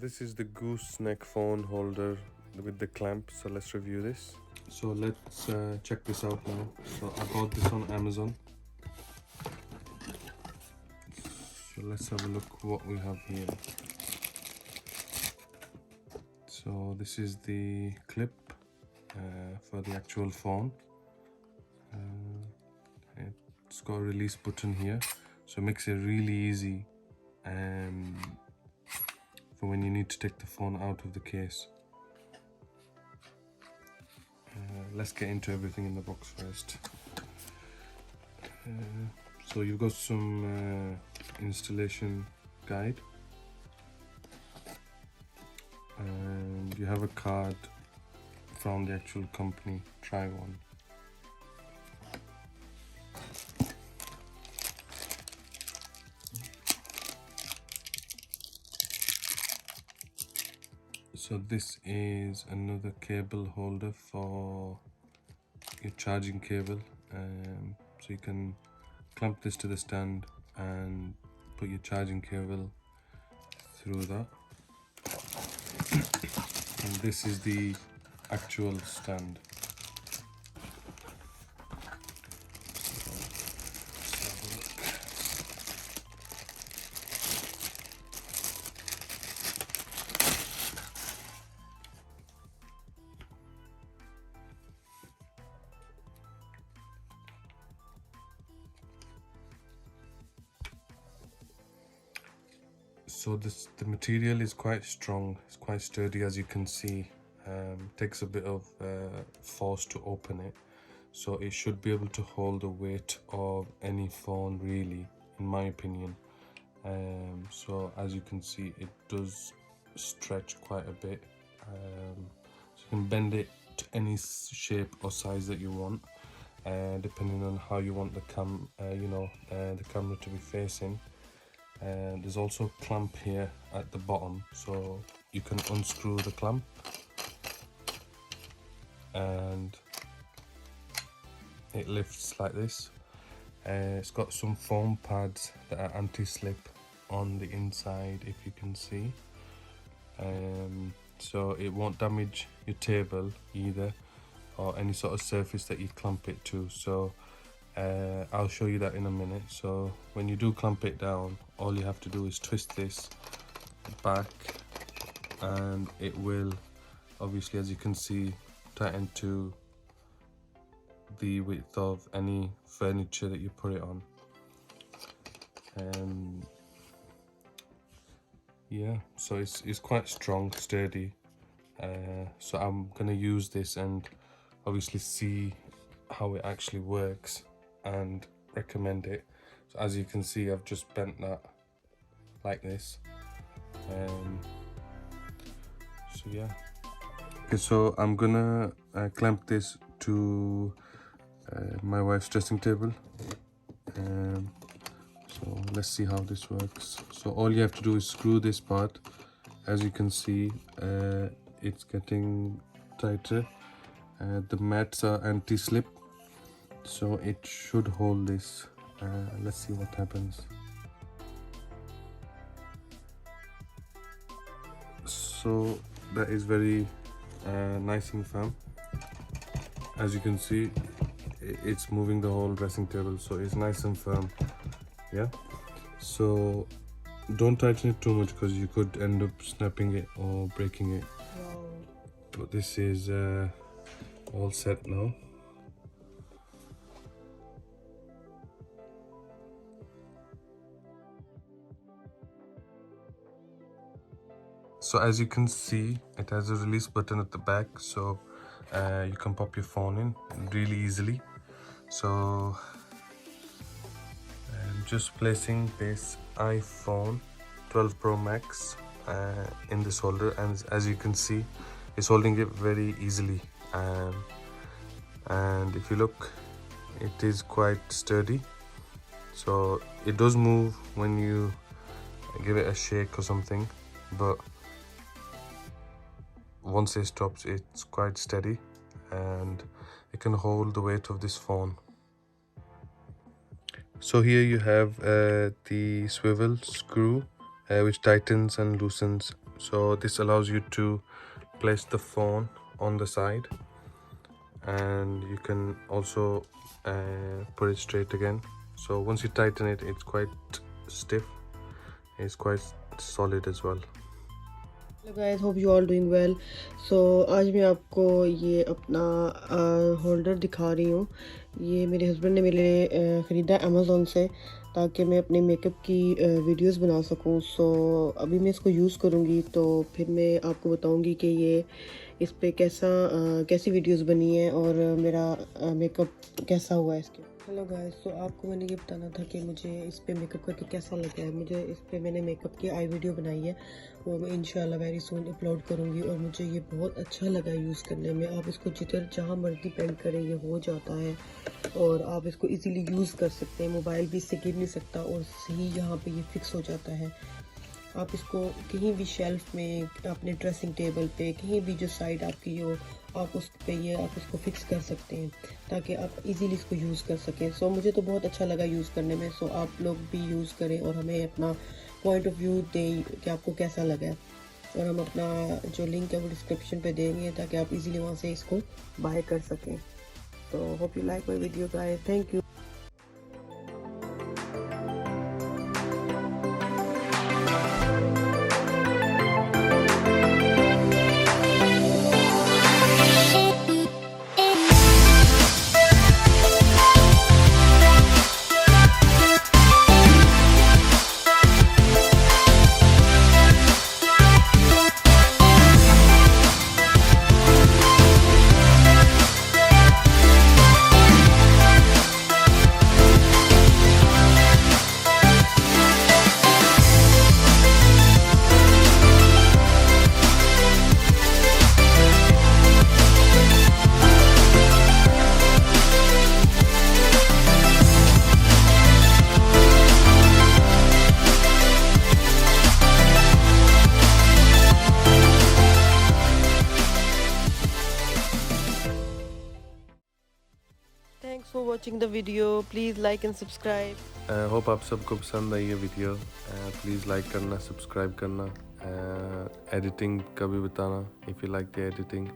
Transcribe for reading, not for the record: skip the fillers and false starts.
this is the gooseneck phone holder with the clamp. So let's review this. So let's check this out now. So I bought this on Amazon. So let's have a look what we have here. So this is the clip for the actual phone. It's got a release button here, so it makes it really easy for when you need to take the phone out of the case. Let's get into everything in the box first. So you've got some installation guide, and you have a card from the actual company. Try one. So this is another cable holder for your charging cable, so you can clamp this to the stand and put your charging cable through that. And this is the actual stand. So the material is quite strong, it's quite sturdy, as you can see. Takes a bit of force to open it, so it should be able to hold the weight of any phone, really, in my opinion. So as you can see, it does stretch quite a bit, so you can bend it to any shape or size that you want, depending on how you want the camera to be facing. And there's also a clamp here at the bottom, so you can unscrew the clamp, and it lifts like this. It's got some foam pads that are anti-slip on the inside, if you can see, so it won't damage your table either, or any sort of surface that you clamp it to. So I'll show you that in a minute. So when you do clamp it down, all you have to do is twist this back, and it will, obviously, as you can see, tighten to the width of any furniture that you put it on. Yeah, so it's quite strong, sturdy. So I'm gonna use this and obviously see how it actually works and recommend it. So as you can see, I've just bent that like this. So yeah. Okay, so I'm gonna clamp this to my wife's dressing table. So let's see how this works. So all you have to do is screw this part. As you can see, it's getting tighter. The mats are anti-slip, so it should hold this. Let's see what happens. So that is very nice and firm. As you can see, it's moving the whole dressing table, so it's nice and firm. Yeah, so don't tighten it too much, because you could end up snapping it or breaking it. Whoa. But this is all set now. So as you can see, it has a release button at the back, so you can pop your phone in really easily. So I'm just placing this iPhone 12 Pro Max in this holder, and as you can see, it's holding it very easily. And if you look, it is quite sturdy, so it does move when you give it a shake or something, but once it stops, it's quite steady, and it can hold the weight of this phone. So here you have the swivel screw, which tightens and loosens So this allows you to place the phone on the side, and you can also put it straight again. So once you tighten it, it's quite stiff, it's quite solid as well. Hello guys, hope you all doing well. So आज मैं आपको ये अपना holder दिखा रही हूँ। ये मेरे हस्बैंड ने मेरे लिए ख़रीदा अमेज़ोन से, ताकि मैं अपने मेकअप की वीडियोस बना सकूँ। सो अभी मैं इसको यूज़ करूँगी, तो फिर मैं आपको बताऊँगी कि ये इस पे कैसी वीडियोस बनी है और मेरा मेकअप कैसा हुआ है इसके। हेलो गाइस, तो आपको मैंने ये बताना था कि मुझे इस पे मेकअप करके कैसा लगा है। मुझे इस पे मैंने मेकअप की आई वीडियो बनाई है, वो मैं इंशाल्लाह वेरी सून अपलोड करूँगी, और मुझे ये बहुत अच्छा लगा यूज़ करने में। आप इसको जिधर जहाँ मर्जी पेंट करें ये हो जाता है, और आप इसको इजीली यूज़ कर सकते हैं। मोबाइल भी इससे गिर नहीं सकता, और सही यहाँ पे ये फिक्स हो जाता है। आप इसको कहीं भी शेल्फ में, अपने ड्रेसिंग टेबल पे, कहीं भी जो साइड आपकी हो, आप उस पे आप इसको फिक्स कर सकते हैं, ताकि आप इजीली इसको यूज़ कर सकें। सो मुझे तो बहुत अच्छा लगा यूज़ करने में। सो आप लोग भी यूज़ करें और हमें अपना पॉइंट ऑफ व्यू दें कि आपको कैसा लगा है, और हम अपना जो लिंक है वो डिस्क्रिप्शन पे देंगे, ताकि आप इजीली वहाँ से इसको बाय कर सकें। तो hope you like my video guys, thank you. Thanks for watching the video. Please like and subscribe. Hope आप सबको पसंद आई ये वीडियो। प्लीज़ लाइक करना, सब्सक्राइब करना, एडिटिंग का भी बताना if you like the editing.